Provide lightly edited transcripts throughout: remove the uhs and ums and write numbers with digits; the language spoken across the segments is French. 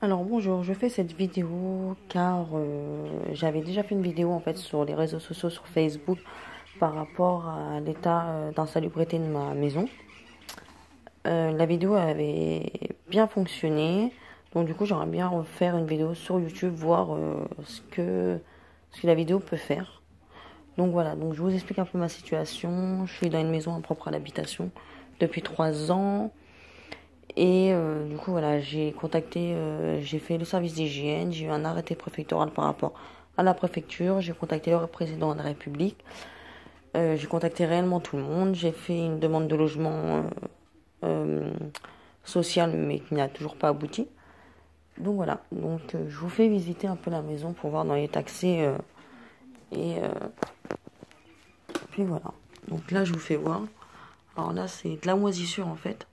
Alors bonjour, je fais cette vidéo car j'avais déjà fait une vidéo en fait sur les réseaux sociaux, sur Facebook, par rapport à l'état d'insalubrité de ma maison. La vidéo avait bien fonctionné, donc du coup j'aimerais bien refaire une vidéo sur YouTube, voir ce que la vidéo peut faire. Donc voilà, donc je vous explique un peu ma situation. Je suis dans une maison impropre à l'habitation depuis 3 ans. Et du coup, voilà, j'ai fait le service d'hygiène, j'ai eu un arrêté préfectoral par rapport à la préfecture, j'ai contacté le président de la République, j'ai contacté réellement tout le monde, j'ai fait une demande de logement euh, social, mais qui n'a toujours pas abouti. Donc voilà, donc je vous fais visiter un peu la maison pour voir dans les taxés, et puis voilà. Donc là, je vous fais voir. Alors là, c'est de la moisissure en fait.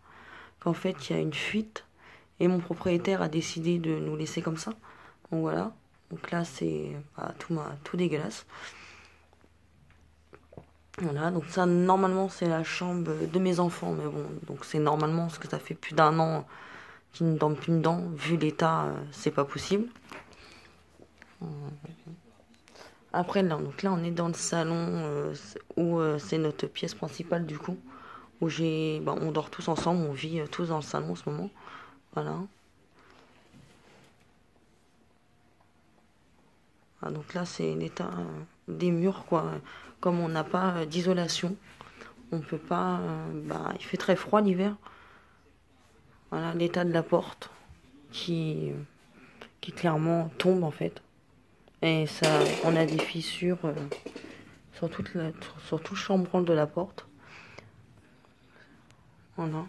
Qu'en fait, il y a une fuite. Et mon propriétaire a décidé de nous laisser comme ça. Donc voilà. Donc là, c'est tout dégueulasse. Voilà. Donc ça, normalement, c'est la chambre de mes enfants. Mais bon, donc c'est normalement, parce que ça fait plus d'1 an qu'ils ne dorment plus dedans. Vu l'état, c'est pas possible. Après, là, donc là, on est dans le salon où c'est notre pièce principale, du coup. Où on dort tous ensemble, on vit tous dans le salon en ce moment. Voilà. Ah, donc là, c'est l'état des murs, quoi. Comme on n'a pas d'isolation, on peut pas. Il fait très froid l'hiver. Voilà, l'état de la porte qui, qui clairement tombe en fait. Et ça, on a des fissures sur tout le chambranle de la porte. Voilà.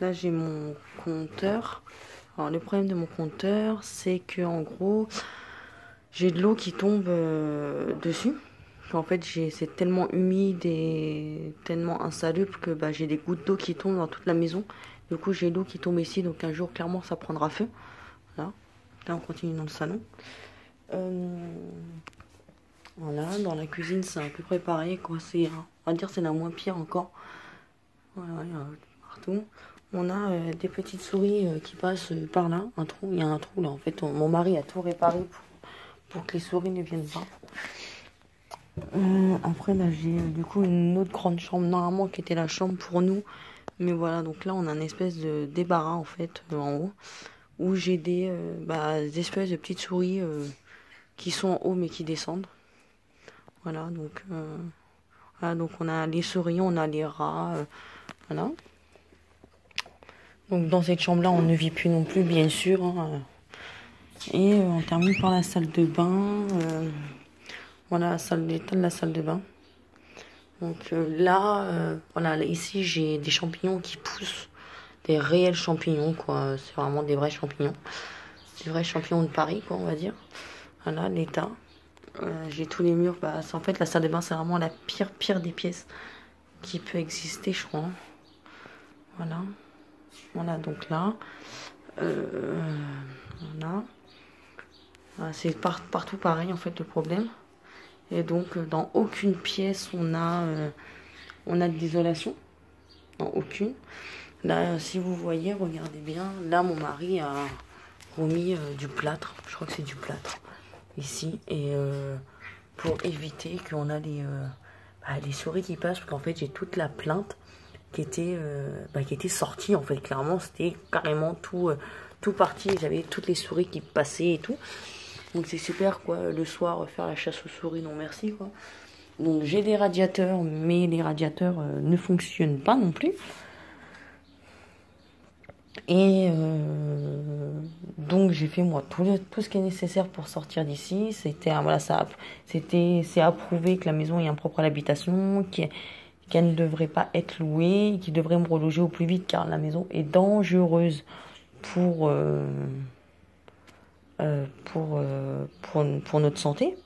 Là, j'ai mon compteur. Alors, le problème de mon compteur, c'est que en gros, j'ai de l'eau qui tombe dessus. En fait, c'est tellement humide et tellement insalubre que j'ai des gouttes d'eau qui tombent dans toute la maison. Du coup, j'ai l'eau qui tombe ici, donc un jour, clairement, ça prendra feu. Voilà. Là, on continue dans le salon. Voilà, dans la cuisine, c'est à peu près pareil, quoi. On va dire, c'est la moins pire encore. Voilà, il y a partout. On a des petites souris qui passent par là, un trou. Il y a un trou là, en fait. Mon mari a tout réparé pour que les souris ne viennent pas. Après là j'ai du coup une autre grande chambre normalement qui était la chambre pour nous, mais voilà, donc là on a un espèce de débarras en fait en haut où j'ai des espèces de petites souris qui sont en haut mais qui descendent. Voilà, donc on a les souris, on a les rats, voilà. Donc dans cette chambre là on ne vit plus non plus, bien sûr, hein. Et on termine par la salle de bain. Voilà, l'état de la salle de bain. Donc voilà, ici j'ai des champignons qui poussent, des réels champignons, quoi. C'est vraiment des vrais champignons. Des vrais champignons de Paris, quoi, on va dire. Voilà, l'état. J'ai tous les murs. En fait, la salle de bain, c'est vraiment la pire des pièces qui peut exister, je crois. Voilà. Voilà, donc là. Voilà. Voilà, c'est partout pareil, en fait, le problème. Et donc, dans aucune pièce, on a de l'isolation. Dans aucune. Là, si vous voyez, regardez bien. Là, mon mari a remis du plâtre. Je crois que c'est du plâtre. Ici. Et pour éviter qu'on a les souris qui passent. Parce qu'en fait, j'ai toute la plainte qui était sortie. En fait, clairement, c'était carrément tout parti. J'avais toutes les souris qui passaient et tout. Donc c'est super, quoi. Le soir, faire la chasse aux souris, non merci, quoi. Donc j'ai des radiateurs, mais les radiateurs ne fonctionnent pas non plus. Et donc j'ai fait moi tout ce qui est nécessaire pour sortir d'ici. C'est approuvé que la maison est impropre à l'habitation, qu'elle ne devrait pas être louée, qu'il devrait me reloger au plus vite car la maison est dangereuse pour notre santé,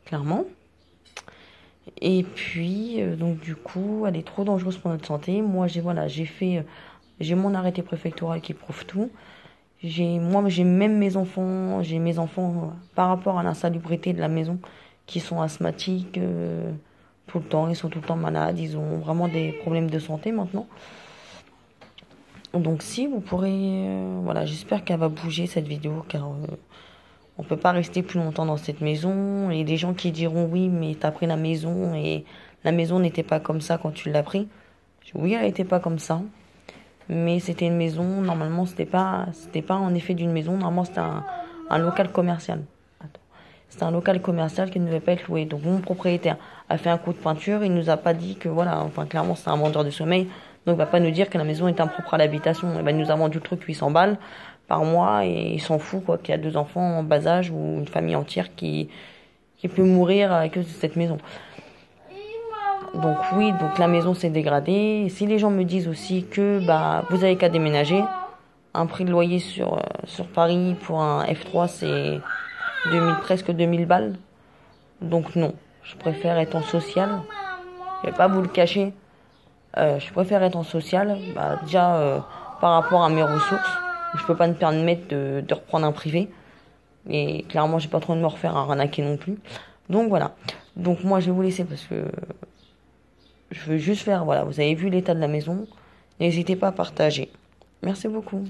clairement. Et puis, donc du coup, elle est trop dangereuse pour notre santé. Moi, j'ai mon arrêté préfectoral qui prouve tout. J'ai même j'ai mes enfants par rapport à l'insalubrité de la maison qui sont asthmatiques tout le temps. Ils sont tout le temps malades. Ils ont vraiment des problèmes de santé maintenant. Donc si vous pourrez, voilà, j'espère qu'elle va bouger cette vidéo, car on peut pas rester plus longtemps dans cette maison. Et des gens qui diront oui, mais t'as pris la maison et la maison n'était pas comme ça quand tu l'as pris. Oui, elle était pas comme ça, mais c'était une maison. Normalement, c'était pas en effet d'une maison. Normalement, c'était un local commercial. Attends. C'était un local commercial qui ne devait pas être loué. Donc mon propriétaire a fait un coup de peinture. Il nous a pas dit que voilà, enfin clairement c'est un vendeur de sommeil. Donc il va pas nous dire que la maison est impropre à l'habitation. Il nous a vendu le truc 800 balles par mois et il s'en fout quoi qu'il y a 2 enfants en bas âge ou une famille entière qui peut mourir à cause de cette maison. Donc oui, donc la maison s'est dégradée. Si les gens me disent aussi que bah vous avez qu'à déménager, un prix de loyer sur Paris pour un F3 c'est presque 2000 balles. Donc non, je préfère être en social. Je vais pas vous le cacher. Je préfère être en social. Bah, déjà par rapport à mes ressources, je peux pas me permettre de reprendre un privé. Et clairement, j'ai pas trop de me refaire arnaquer non plus. Donc voilà. Donc moi, je vais vous laisser parce que je veux juste faire. Voilà, vous avez vu l'état de la maison. N'hésitez pas à partager. Merci beaucoup.